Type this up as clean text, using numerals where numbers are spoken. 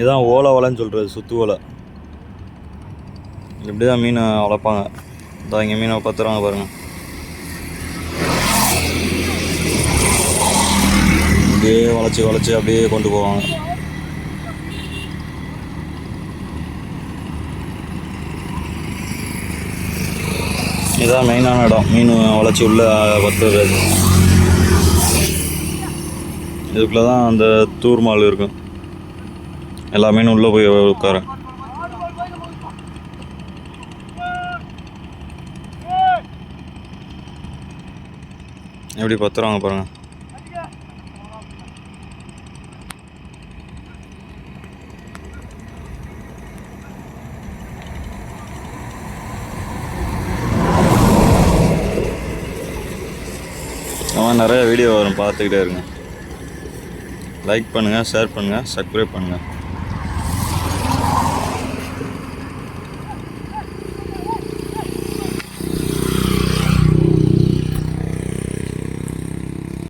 இதுதான் ஓலை வலைன்னு சொல்கிறது, சுற்று ஓலை. இப்படி தான் மீனை வளர்ப்பாங்க. இதான் இங்கே மீனை பார்த்துருவாங்க பாருங்கள். அப்படியே வளைச்சி அப்படியே கொண்டு போவாங்க. இதுதான் மெயினான இடம், மீன் வளைச்சி உள்ள பத்துறது. இதுக்குள்ளே தான் அந்த தூர் மால் இருக்கும். எல்லா மீனும் உள்ளே போய் உட்கார. எப்படி பத்துறாங்க பாருங்கள். அவன் நிறைய வீடியோ வரும், பார்த்துக்கிட்டே இருங்க. லைக் பண்ணுங்கள், ஷேர் பண்ணுங்கள், சப்ஸ்கிரைப் பண்ணுங்கள்.